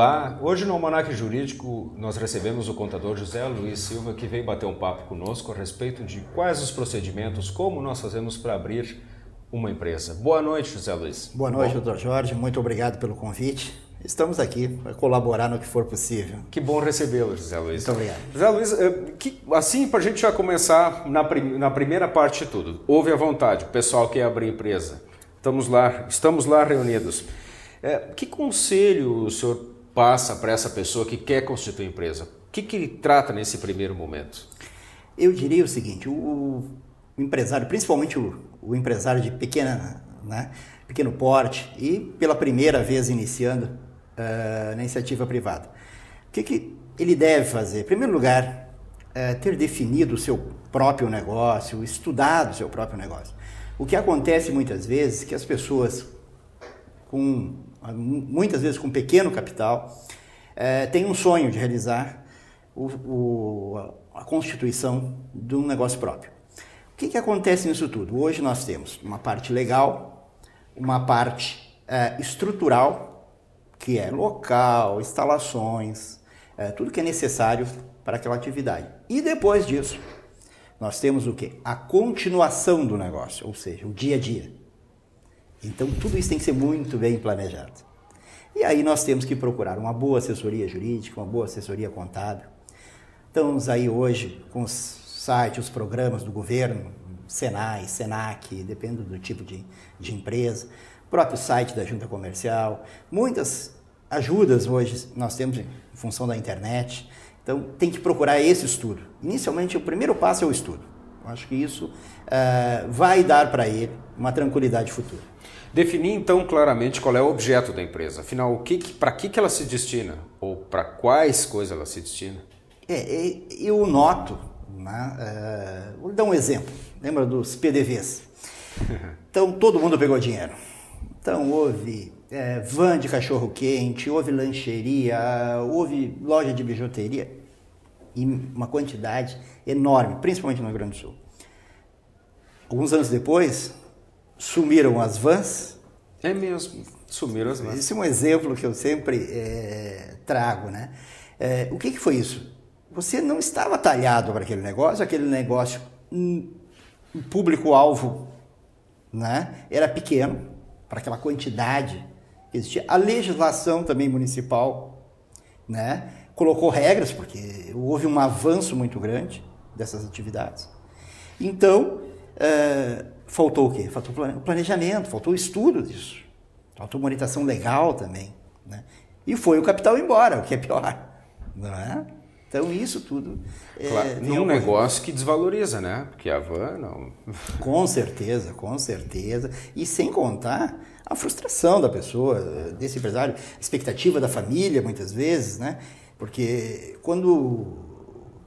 Olá, hoje no Almanaque Jurídico nós recebemos o contador José Luiz Silva, que veio bater um papo conosco a respeito de quais os procedimentos, como nós fazemos para abrir uma empresa. Boa noite, José Luiz. Boa noite, doutor Jorge, muito obrigado pelo convite. Estamos aqui para colaborar no que for possível. Que bom recebê-lo, José Luiz. Muito obrigado. José Luiz, assim para a gente já começar na primeira parte de tudo, ouve à vontade, o pessoal quer abrir empresa, estamos lá reunidos. Que conselho o senhor passa para essa pessoa que quer constituir empresa? O que ele trata nesse primeiro momento? Eu diria o seguinte, o empresário, principalmente o empresário de pequeno porte e pela primeira vez iniciando na iniciativa privada, o que ele deve fazer? Em primeiro lugar, ter definido o seu próprio negócio, estudado o seu próprio negócio. O que acontece muitas vezes é que as pessoas muitas vezes com pequeno capital, tem um sonho de realizar a constituição de um negócio próprio. O que acontece nisso tudo? Hoje nós temos uma parte legal, uma parte estrutural, que é local, instalações, tudo que é necessário para aquela atividade. E depois disso, nós temos o quê? A continuação do negócio, ou seja, o dia a dia. Então, tudo isso tem que ser muito bem planejado. E aí nós temos que procurar uma boa assessoria jurídica, uma boa assessoria contábil. Estamos aí hoje com os sites, os programas do governo, Senai, Senac, depende do tipo de empresa, o próprio site da Junta Comercial. Muitas ajudas hoje nós temos em função da internet. Então, tem que procurar esse estudo. Inicialmente, o primeiro passo é o estudo. Eu acho que isso vai dar para ele uma tranquilidade futura. Definir, então, claramente qual é o objeto da empresa. Afinal, para que ela se destina? Ou para quais coisas ela se destina? Eu noto, né? Vou dar um exemplo. Lembra dos PDVs? Então, todo mundo pegou dinheiro. Então, houve van de cachorro-quente, houve lancheria, houve loja de bijuteria. E uma quantidade enorme, principalmente no Rio Grande do Sul. Alguns anos depois, sumiram as vans. É mesmo, sumiram as vans. Esse é um exemplo que eu sempre trago, né? O que foi isso? Você não estava talhado para aquele negócio, o público-alvo, né, era pequeno, para aquela quantidade que existia. A legislação também municipal, né, colocou regras, porque houve um avanço muito grande dessas atividades. Então, faltou o quê? Faltou planejamento, faltou estudo disso, faltou uma orientação legal também, né? E foi o capital embora, o que é pior, não é? Então, isso tudo... Claro, num negócio que desvaloriza, né? Porque a van não... Com certeza. E sem contar a frustração da pessoa, desse empresário, a expectativa da família, muitas vezes, né? Porque quando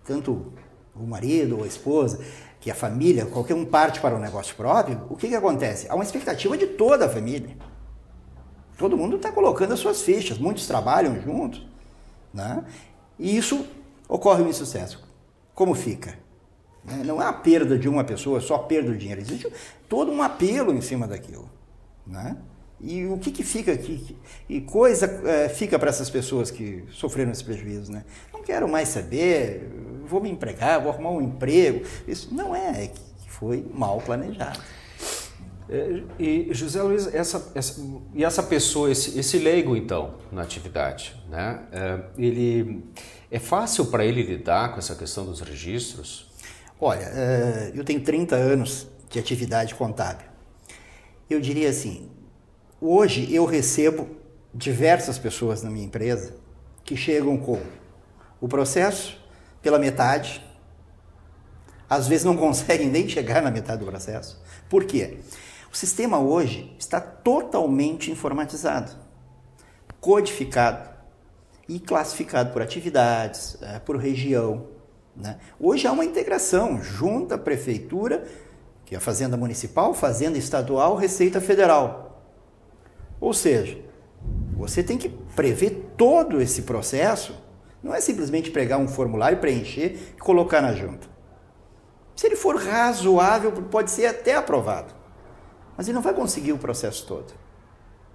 tanto o marido ou a esposa, que a família, qualquer um parte para um negócio próprio, o que acontece? Há uma expectativa de toda a família. Todo mundo está colocando as suas fichas, muitos trabalham juntos, né? E isso ocorre um insucesso. Como fica? Não é a perda de uma pessoa, só a perda do dinheiro. Existe todo um apelo em cima daquilo, né? E o que fica aqui? E coisa fica para essas pessoas que sofreram esse prejuízo, né? Não quero mais saber, vou me empregar, vou arrumar um emprego. Isso não é que foi mal planejado. E José Luiz, essa pessoa, esse leigo então na atividade, né? É fácil para ele lidar com essa questão dos registros? Olha, eu tenho 30 anos de atividade contábil. Eu diria assim, hoje eu recebo diversas pessoas na minha empresa que chegam com o processo pela metade, às vezes não conseguem nem chegar na metade do processo. Por quê? O sistema hoje está totalmente informatizado, codificado e classificado por atividades, por região, né? Hoje há uma integração junto à prefeitura, que é a Fazenda Municipal, Fazenda Estadual, Receita Federal. Ou seja, você tem que prever todo esse processo, não é simplesmente pegar um formulário, preencher e colocar na junta. Se ele for razoável, pode ser até aprovado, mas ele não vai conseguir o processo todo,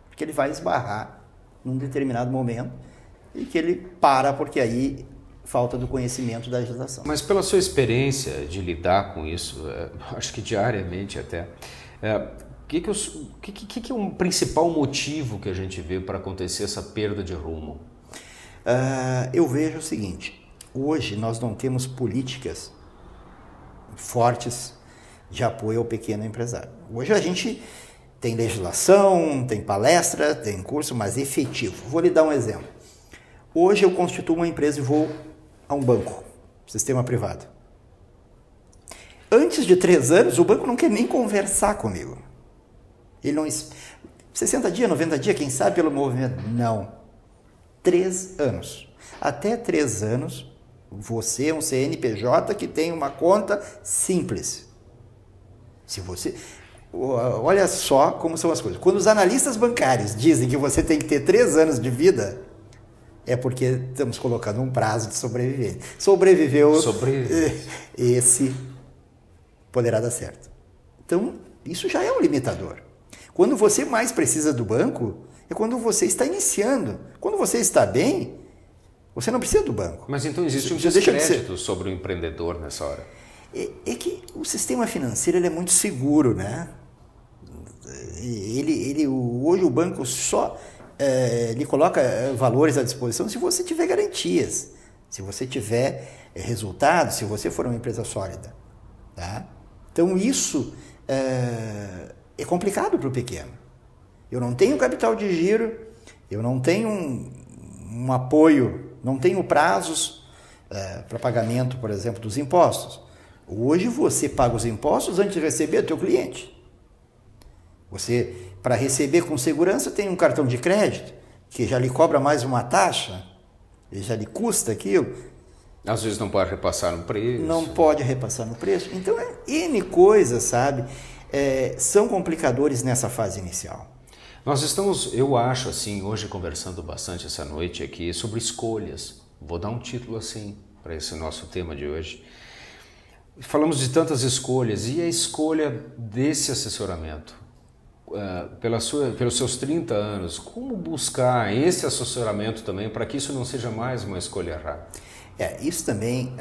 porque ele vai esbarrar num determinado momento e que ele para porque aí falta do conhecimento da legislação. Mas pela sua experiência de lidar com isso, acho que diariamente até, o que é um principal motivo que a gente vê para acontecer essa perda de rumo? Eu vejo o seguinte, hoje nós não temos políticas fortes de apoio ao pequeno empresário. Hoje a gente tem legislação, tem palestra, tem curso, mas efetivo. Vou lhe dar um exemplo. Hoje eu constituo uma empresa e vou a um banco, sistema privado. Antes de 3 anos, o banco não quer nem conversar comigo. Ele não... 60 dias, 90 dias, quem sabe pelo movimento? Não. 3 anos. Até 3 anos, você é um CNPJ que tem uma conta simples. Se você... Olha só como são as coisas. Quando os analistas bancários dizem que você tem que ter 3 anos de vida, é porque estamos colocando um prazo de sobrevivência. Sobreviveu, esse poderá dar certo. Então, isso já é um limitador. Quando você mais precisa do banco, é quando você está iniciando. Quando você está bem, você não precisa do banco. Mas então existe um descrédito sobre o empreendedor nessa hora? É que o sistema financeiro ele é muito seguro, né? Hoje o banco só lhe coloca valores à disposição se você tiver garantias, se você tiver resultados, se você for uma empresa sólida. Tá? Então isso é complicado para o pequeno. Eu não tenho capital de giro, eu não tenho um apoio, não tenho prazos para pagamento, por exemplo, dos impostos. Hoje você paga os impostos antes de receber do teu cliente. Você, para receber com segurança, tem um cartão de crédito que já lhe cobra mais uma taxa, ele já lhe custa aquilo. Às vezes não pode repassar no preço. Não pode repassar no preço. Então, N coisas, sabe, são complicadores nessa fase inicial. Nós estamos, eu acho assim, hoje conversando bastante essa noite aqui sobre escolhas. Vou dar um título assim para esse nosso tema de hoje. Falamos de tantas escolhas e a escolha desse assessoramento. Pelos seus 30 anos, como buscar esse assessoramento também para que isso não seja mais uma escolha errada? Isso também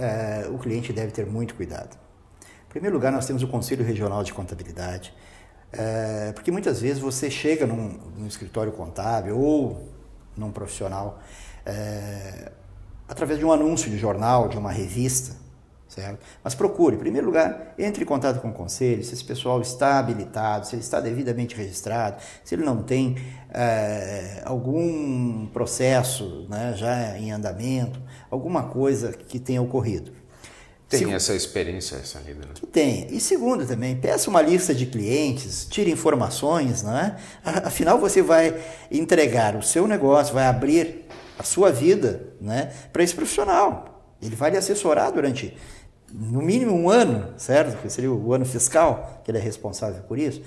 o cliente deve ter muito cuidado. Em primeiro lugar, nós temos o Conselho Regional de Contabilidade, porque muitas vezes você chega num escritório contábil ou num profissional através de um anúncio de jornal, de uma revista, certo? Mas procure, em primeiro lugar, entre em contato com o conselho, se esse pessoal está habilitado, se ele está devidamente registrado, se ele não tem algum processo, né, já em andamento, alguma coisa que tenha ocorrido. Tem essa experiência, essa vida, né? Que tem. E segundo também, peça uma lista de clientes, tire informações, não é? Afinal, você vai entregar o seu negócio, vai abrir a sua vida, né, para esse profissional. Ele vai lhe assessorar durante, no mínimo, 1 ano, certo? Que seria o ano fiscal, que ele é responsável por isso.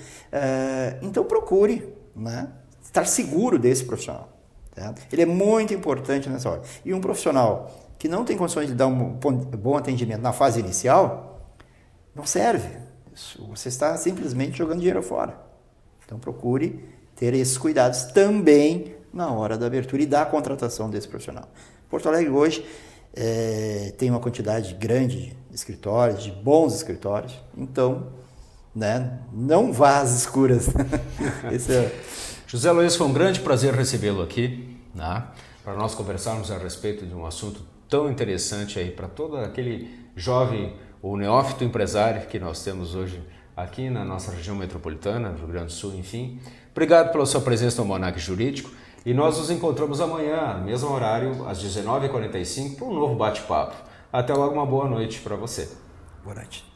Então, procure, né, estar seguro desse profissional. Certo? Ele é muito importante nessa hora. E um profissional que não tem condições de dar um bom atendimento na fase inicial, não serve. Você está simplesmente jogando dinheiro fora. Então, procure ter esses cuidados também na hora da abertura e da contratação desse profissional. Porto Alegre hoje tem uma quantidade grande de escritórios, de bons escritórios, então, né, não vá às escuras. José Luiz, foi um grande prazer recebê-lo aqui, né, para nós conversarmos a respeito de um assunto tão interessante aí para todo aquele jovem ou neófito empresário que nós temos hoje aqui na nossa região metropolitana, no Rio Grande do Sul, enfim. Obrigado pela sua presença no Almanac Jurídico. E nós nos encontramos amanhã, no mesmo horário, às 19h45, para um novo bate-papo. Até logo, uma boa noite para você. Boa noite.